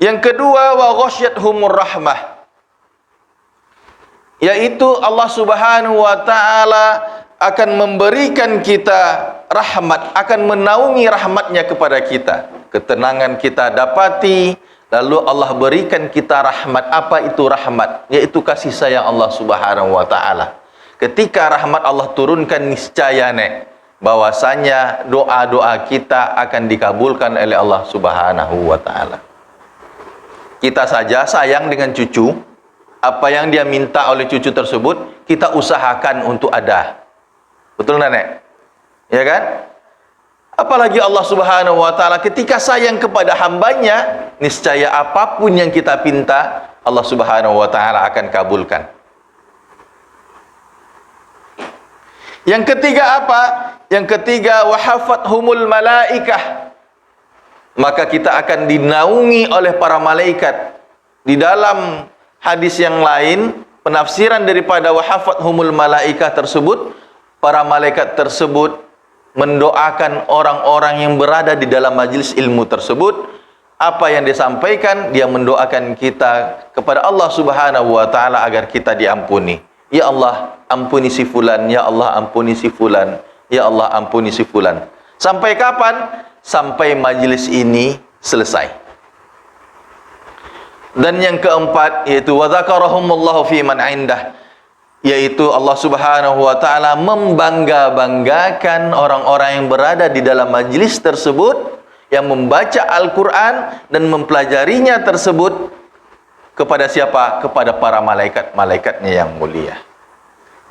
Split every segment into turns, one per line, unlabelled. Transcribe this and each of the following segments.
Yang kedua, wa ghasyyathumur rahmah, yaitu Allah Subhanahu wa taala akan memberikan kita rahmat, akan menaungi rahmatnya kepada kita. Ketenangan kita dapati, lalu Allah berikan kita rahmat. Apa itu rahmat? Yaitu kasih sayang Allah Subhanahu wa taala. Ketika rahmat Allah turunkan, niscaya bahwasanya doa-doa kita akan dikabulkan oleh Allah Subhanahu wa taala. Kita saja sayang dengan cucu, apa yang dia minta oleh cucu tersebut, kita usahakan untuk ada. Betul Nenek? Ya kan? Apalagi Allah Subhanahu wa taala ketika sayang kepada hambanya, niscaya apapun yang kita pinta, Allah Subhanahu wa taala akan kabulkan. Yang ketiga apa? Yang ketiga, wa hafathumul malaikah, maka kita akan dinaungi oleh para malaikat. Di dalam hadis yang lain, penafsiran daripada wa hafathumul malaikah tersebut, para malaikat tersebut mendoakan orang-orang yang berada di dalam majelis ilmu tersebut. Apa yang disampaikan, dia mendoakan kita kepada Allah Subhanahu wa taala agar kita diampuni. Ya Allah, ampuni si fulan, ya Allah ampuni si fulan, ya Allah ampuni si fulan. Sampai kapan? Sampai majelis ini selesai. Dan yang keempat, yaitu wa dzakarahumullahu fi man indah, yaitu Allah Subhanahu wa taala membangga-banggakan orang-orang yang berada di dalam majlis tersebut, yang membaca Al-Qur'an dan mempelajarinya tersebut. Kepada siapa? Kepada para malaikat-malaikatnya yang mulia.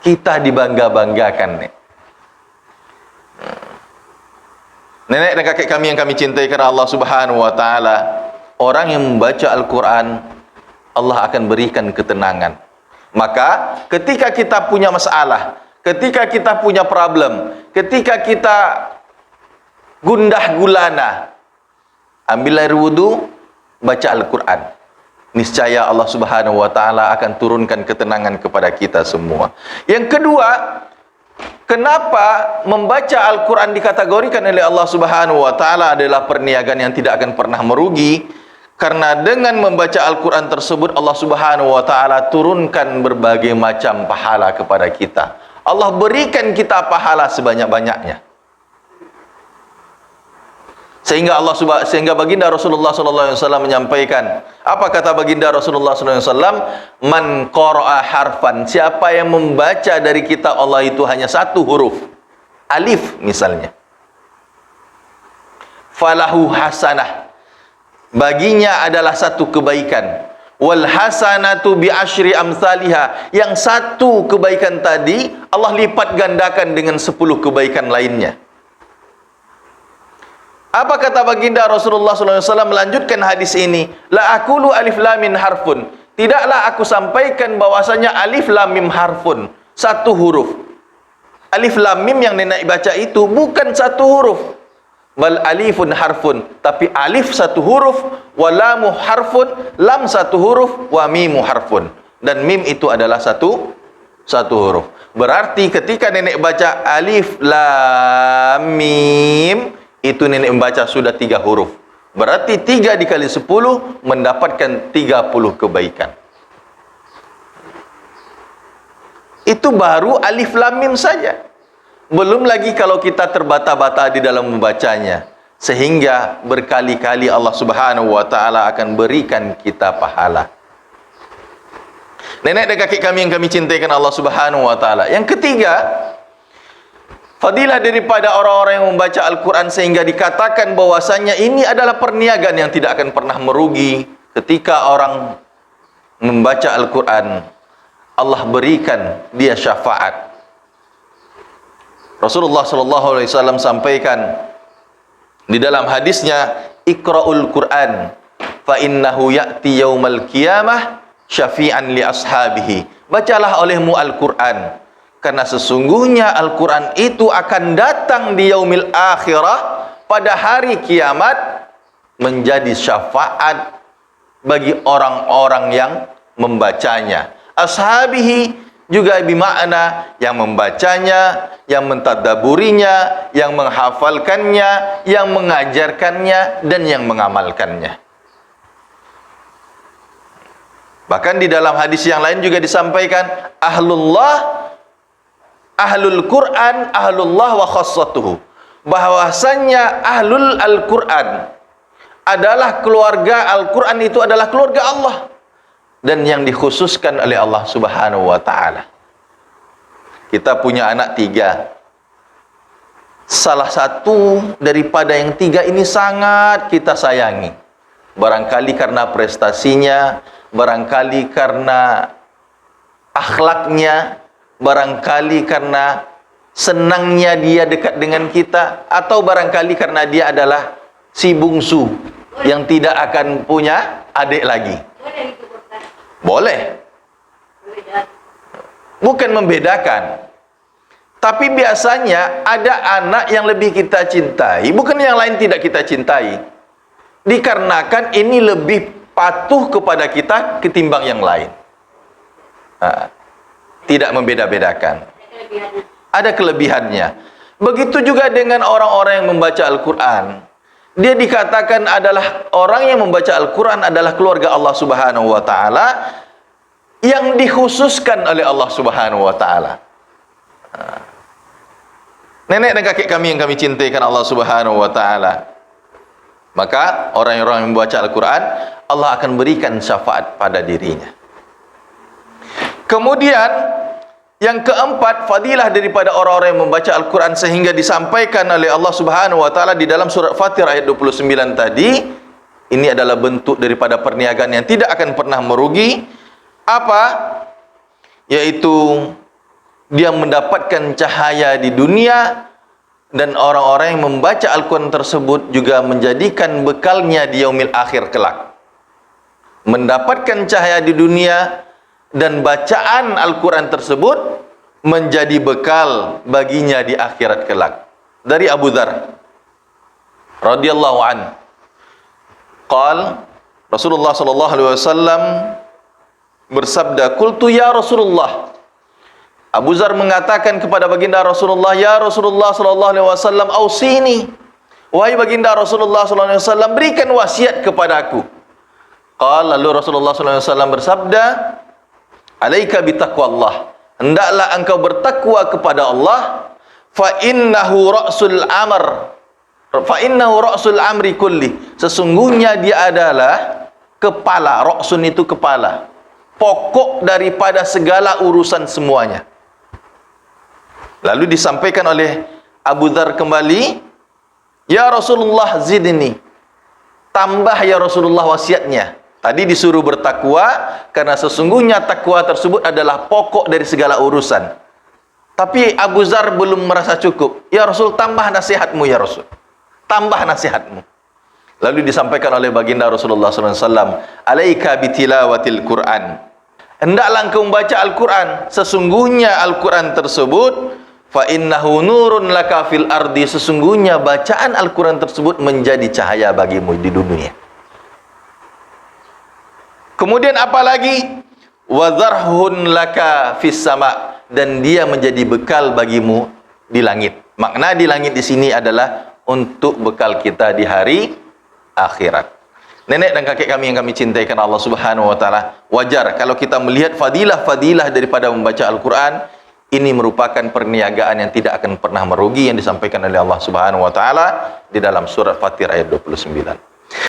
Kita dibangga-banggakan, Nenek dan kakek kami yang kami cintai karena Allah Subhanahu wa taala, orang yang membaca Al-Qur'an, Allah akan berikan ketenangan. Maka ketika kita punya masalah, ketika kita punya problem, ketika kita gundah gulana, ambil air wudu, baca Al-Qur'an. Niscaya Allah Subhanahu wa taala akan turunkan ketenangan kepada kita semua. Yang kedua, kenapa membaca Al-Quran dikategorikan oleh Allah Subhanahu wa taala adalah perniagaan yang tidak akan pernah merugi? Karena dengan membaca Al-Quran tersebut, Allah Subhanahu wa taala turunkan berbagai macam pahala kepada kita. Allah berikan kita pahala sebanyak-banyaknya. Sehingga baginda Rasulullah sallallahu alaihi wasallam menyampaikan, apa kata baginda Rasulullah sallallahu alaihi wasallam? Man qara'a harfan, siapa yang membaca dari kitab Allah itu hanya satu huruf, alif misalnya, falahu hasanah, baginya adalah satu kebaikan. Wal hasanatu bi asyri amsalihha, yang satu kebaikan tadi Allah lipat gandakan dengan 10 kebaikan lainnya. Apa kata baginda Rasulullah SAW melanjutkan hadis ini? La aqulu alif lam mim harfun, tidaklah aku sampaikan bahwasanya alif lam mim harfun, satu huruf. Alif lam mim yang nenek baca itu bukan satu huruf, bal alifun harfun, tapi alif satu huruf, wa lamu harfun, lam satu huruf, wa mimu harfun, dan mim itu adalah satu huruf. Berarti ketika nenek baca alif lam mim, itu nenek membaca sudah 3 huruf. Berarti 3 dikali 10 mendapatkan 30 kebaikan. Itu baru alif lam mim saja. Belum lagi kalau kita terbata-bata di dalam membacanya, sehingga berkali-kali Allah Subhanahu wa taala akan berikan kita pahala. Nenek dan kakek kami yang kami cintai karena Allah Subhanahu wa taala. Yang ketiga, fadilah daripada orang-orang yang membaca Al-Quran, sehingga dikatakan bahwasanya ini adalah perniagaan yang tidak akan pernah merugi. Ketika orang membaca Al-Quran, Allah berikan dia syafaat. Rasulullah SAW sampaikan di dalam hadisnya, Iqra'ul Quran fa innahu ya'ti yaumal qiyamah syafi'an li ashabihi. Bacalah olehmu Al-Quran, karena sesungguhnya Al-Quran itu akan datang di yaumil akhirah, pada hari kiamat, menjadi syafaat bagi orang-orang yang membacanya. Ashabihi juga bermakna yang membacanya, yang mentadaburinya, yang menghafalkannya, yang mengajarkannya, dan yang mengamalkannya. Bahkan di dalam hadis yang lain juga disampaikan, ahlul Quran, ahlullah wa khassatuhu. Bahwasannya ahlul Al-Quran adalah keluarga Al-Quran, itu adalah keluarga Allah. Dan yang dikhususkan oleh Allah Subhanahu wa ta'ala. Kita punya anak 3. Salah satu daripada yang 3 ini sangat kita sayangi. Barangkali karena prestasinya, barangkali karena akhlaknya, barangkali karena senangnya dia dekat dengan kita, atau barangkali karena dia adalah si bungsu yang tidak akan punya adik lagi. Boleh. Bukan membedakan. Tapi biasanya ada anak yang lebih kita cintai, bukan yang lain tidak kita cintai. Dikarenakan ini lebih patuh kepada kita ketimbang yang lain. Tidak membeda-bedakan. Ada kelebihannya. Begitu juga dengan orang-orang yang membaca Al-Quran. Dia dikatakan adalah orang yang membaca Al-Quran adalah keluarga Allah Subhanahu wa ta'ala yang dikhususkan oleh Allah Subhanahu wa ta'ala. Nenek dan kakek kami yang kami cintai karena Allah Subhanahu wa ta'ala. Maka orang-orang yang membaca Al-Quran, Allah akan berikan syafaat pada dirinya. Kemudian yang keempat, fadilah daripada orang-orang yang membaca Al-Quran sehingga disampaikan oleh Allah Subhanahu wa ta'ala di dalam surat Fatir ayat 29 tadi. Ini adalah bentuk daripada perniagaan yang tidak akan pernah merugi. Apa? Yaitu dia mendapatkan cahaya di dunia, dan orang-orang yang membaca Al-Quran tersebut juga menjadikan bekalnya di yaumil akhir kelak. Mendapatkan cahaya di dunia, dan bacaan Al-Quran tersebut menjadi bekal baginya di akhirat kelak. Dari Abu Dzar radhiyallahu an, qala Rasulullah sallallahu alaihi wasallam bersabda, qultu ya Rasulullah. Abu Dzar mengatakan kepada baginda Rasulullah, ya Rasulullah sallallahu alaihi wasallam, ausini, wahai baginda Rasulullah sallallahu alaihi wasallam, berikan wasiat kepadaku. Qala, lalu Rasulullah sallallahu alaihi wasallam bersabda, alaika bitaqwallah, hendaklah engkau bertakwa kepada Allah, fa innahu ra'sul amri kulli, sesungguhnya dia adalah kepala. Ra'sun itu kepala, pokok daripada segala urusan semuanya. Lalu disampaikan oleh Abu Dzar kembali, ya Rasulullah zidni, tambah ya Rasulullah wasiatnya. Tadi disuruh bertakwa, karena sesungguhnya takwa tersebut adalah pokok dari segala urusan. Tapi Abu Dzar belum merasa cukup. Ya Rasul, tambah nasihatmu ya Rasul, tambah nasihatmu. Lalu disampaikan oleh baginda Rasulullah SAW, alaika bitilawatil Quran, hendaklah engkau membaca Al-Quran. Sesungguhnya Al-Quran tersebut, fa innahu nurun laka fil ardi, sesungguhnya bacaan Al-Quran tersebut menjadi cahaya bagimu di dunia. Kemudian apa lagi? Wa dharhun laka fis sama, dan dia menjadi bekal bagimu di langit. Makna di langit di sini adalah untuk bekal kita di hari akhirat. Nenek dan kakek kami yang kami cintai karena Allah Subhanahu wa ta'ala, wajar kalau kita melihat fadilah-fadilah daripada membaca Al-Quran. Ini merupakan perniagaan yang tidak akan pernah merugi yang disampaikan oleh Allah Subhanahu wa ta'ala di dalam surat Fatir ayat 29.